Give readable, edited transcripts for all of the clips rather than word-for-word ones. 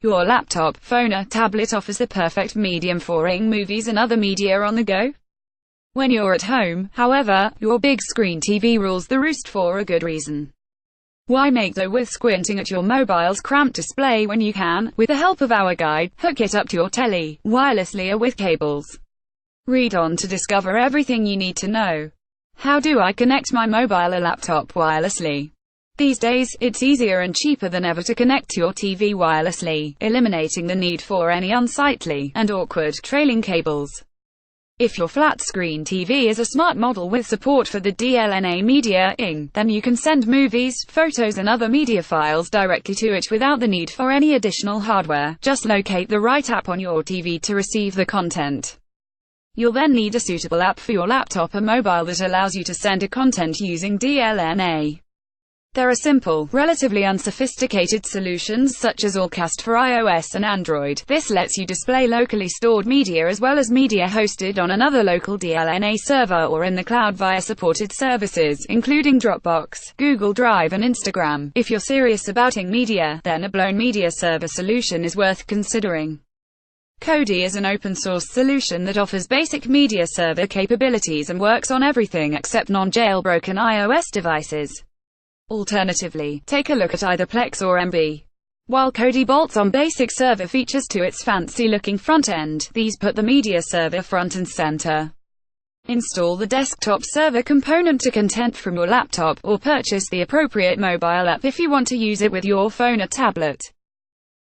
Your laptop, phone or tablet offers the perfect medium for watching movies and other media on the go. When you're at home, however, your big screen TV rules the roost for a good reason. Why make do with squinting at your mobile's cramped display when you can, with the help of our guide, hook it up to your telly, wirelessly or with cables? Read on to discover everything you need to know. How do I connect my mobile or laptop wirelessly? These days, it's easier and cheaper than ever to connect to your TV wirelessly, eliminating the need for any unsightly and awkward trailing cables. If your flat-screen TV is a smart model with support for the DLNA media ing, then you can send movies, photos and other media files directly to it without the need for any additional hardware. Just locate the right app on your TV to receive the content. You'll then need a suitable app for your laptop or mobile that allows you to send a content using DLNA. There are simple, relatively unsophisticated solutions such as Allcast for iOS and Android. This lets you display locally stored media as well as media hosted on another local DLNA server or in the cloud via supported services, including Dropbox, Google Drive and Instagram. If you're serious about media, then a blown media server solution is worth considering. Kodi is an open-source solution that offers basic media server capabilities and works on everything except non-jailbroken iOS devices. Alternatively, take a look at either Plex or MB. While Kodi bolts on basic server features to its fancy-looking front end, these put the media server front and center. Install the desktop server component to content from your laptop, or purchase the appropriate mobile app if you want to use it with your phone or tablet.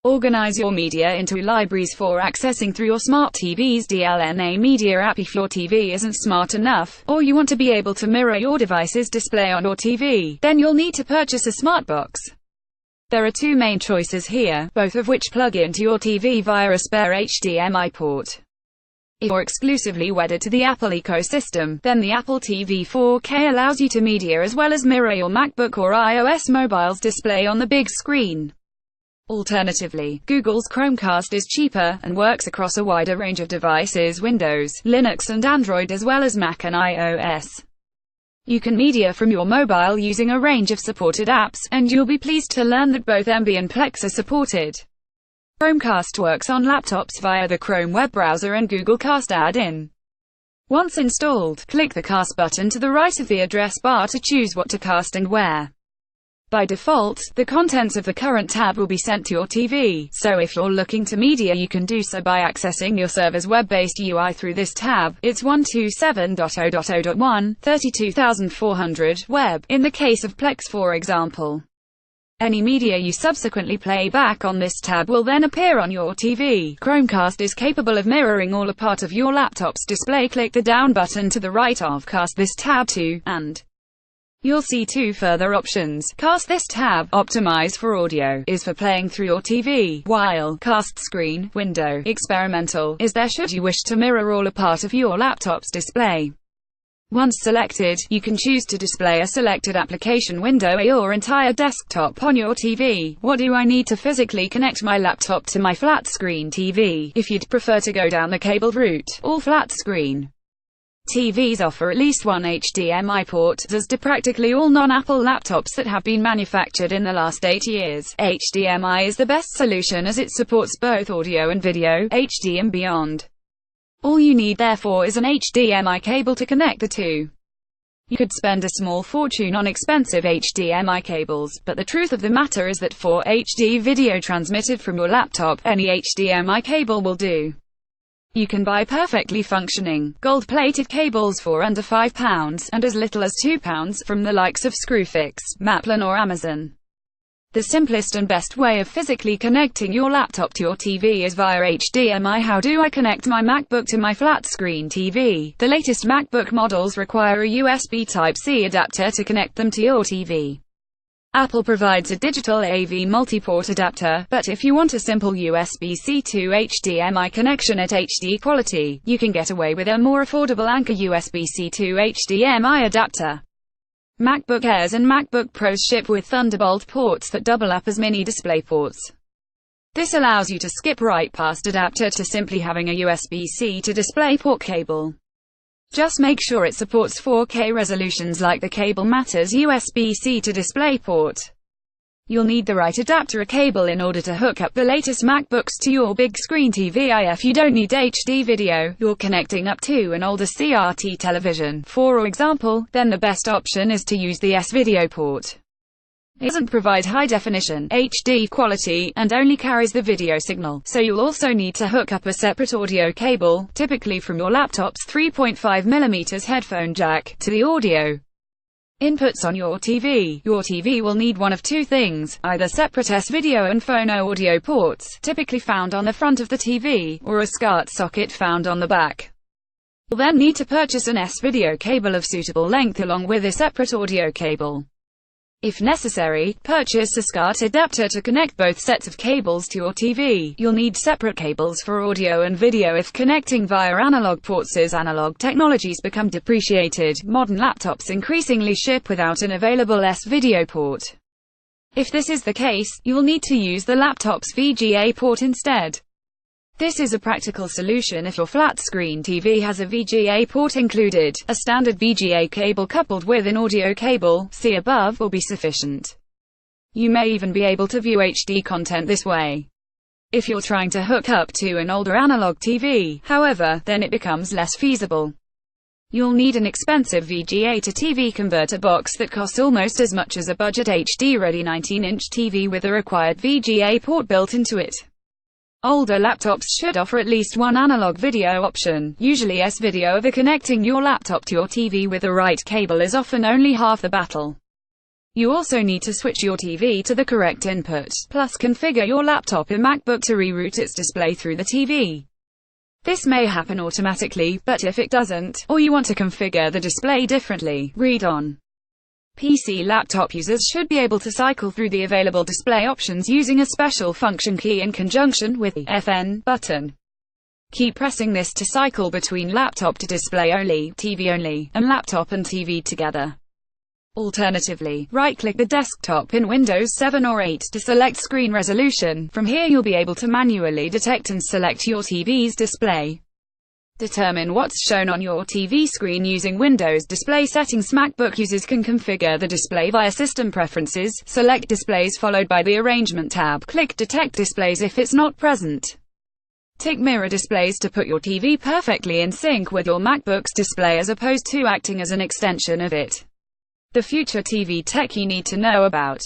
Organize your media into libraries for accessing through your smart TV's DLNA media app if your TV isn't smart enough, or you want to be able to mirror your device's display on your TV, then you'll need to purchase a smart box. There are two main choices here, both of which plug into your TV via a spare HDMI port. If you're exclusively wedded to the Apple ecosystem, then the Apple TV 4K allows you to media as well as mirror your MacBook or iOS mobile's display on the big screen. Alternatively, Google's Chromecast is cheaper, and works across a wider range of devices: Windows, Linux and Android as well as Mac and iOS. You can media from your mobile using a range of supported apps, and you'll be pleased to learn that both MB and Plex are supported. Chromecast works on laptops via the Chrome web browser and Google Cast add-in. Once installed, click the Cast button to the right of the address bar to choose what to cast and where. By default, the contents of the current tab will be sent to your TV, so if you're looking to media you can do so by accessing your server's web-based UI through this tab. It's 127.0.0.1, 32400 web, in the case of Plex for example. Any media you subsequently play back on this tab will then appear on your TV. Chromecast is capable of mirroring all or part of your laptop's display. Click the down button to the right of Cast this tab to, and you'll see two further options. Cast this tab, optimized for audio, is for playing through your TV, while Cast Screen Window, experimental, is there should you wish to mirror all or part of your laptop's display. Once selected, you can choose to display a selected application window or your entire desktop on your TV. What do I need to physically connect my laptop to my flat-screen TV? If you'd prefer to go down the cabled route, all flat-screen TVs offer at least one HDMI port, as do practically all non-Apple laptops that have been manufactured in the last 8 years. HDMI is the best solution as it supports both audio and video, HD and beyond. All you need therefore is an HDMI cable to connect the two. You could spend a small fortune on expensive HDMI cables, but the truth of the matter is that for HD video transmitted from your laptop, any HDMI cable will do. You can buy perfectly functioning, gold-plated cables for under £5, and as little as £2 from the likes of Screwfix, Maplin or Amazon. The simplest and best way of physically connecting your laptop to your TV is via HDMI. How do I connect my MacBook to my flat-screen TV? The latest MacBook models require a USB Type-C adapter to connect them to your TV. Apple provides a digital AV multi-port adapter, but if you want a simple USB-C to HDMI connection at HD quality, you can get away with a more affordable Anker USB-C to HDMI adapter. MacBook Airs and MacBook Pros ship with Thunderbolt ports that double up as mini DisplayPorts. This allows you to skip right past adapter to simply having a USB-C to DisplayPort cable. Just make sure it supports 4K resolutions like the cable matters USB-C to DisplayPort. You'll need the right adapter or cable in order to hook up the latest MacBooks to your big screen TV. If you don't need HD video, you're connecting up to an older CRT television, for example, then the best option is to use the S-video port. It doesn't provide high-definition HD quality, and only carries the video signal, so you'll also need to hook up a separate audio cable, typically from your laptop's 3.5mm headphone jack, to the audio inputs on your TV. Your TV will need one of two things, either separate S-video and phono audio ports, typically found on the front of the TV, or a SCART socket found on the back. You'll then need to purchase an S-video cable of suitable length along with a separate audio cable. If necessary, purchase a SCART adapter to connect both sets of cables to your TV. You'll need separate cables for audio and video if connecting via analog ports. As analog technologies become depreciated, modern laptops increasingly ship without an available S-video port. If this is the case, you'll need to use the laptop's VGA port instead. This is a practical solution if your flat-screen TV has a VGA port included. A standard VGA cable coupled with an audio cable, see above, will be sufficient. You may even be able to view HD content this way. If you're trying to hook up to an older analog TV, however, then it becomes less feasible. You'll need an expensive VGA to TV converter box that costs almost as much as a budget HD-ready 19-inch TV with the required VGA port built into it. Older laptops should offer at least one analog video option, usually S-video. Connecting your laptop to your TV with the right cable is often only half the battle. You also need to switch your TV to the correct input, plus configure your laptop or MacBook to reroute its display through the TV. This may happen automatically, but if it doesn't, or you want to configure the display differently, read on. PC laptop users should be able to cycle through the available display options using a special function key in conjunction with the FN button. Keep pressing this to cycle between laptop to display only, TV only, and laptop and TV together. Alternatively, right-click the desktop in Windows 7 or 8 to select screen resolution. From here you'll be able to manually detect and select your TV's display. Determine what's shown on your TV screen using Windows display settings. MacBook users can configure the display via System Preferences, select Displays followed by the Arrangement tab, click Detect Displays if it's not present. Tick Mirror Displays to put your TV perfectly in sync with your MacBook's display as opposed to acting as an extension of it. The future TV tech you need to know about.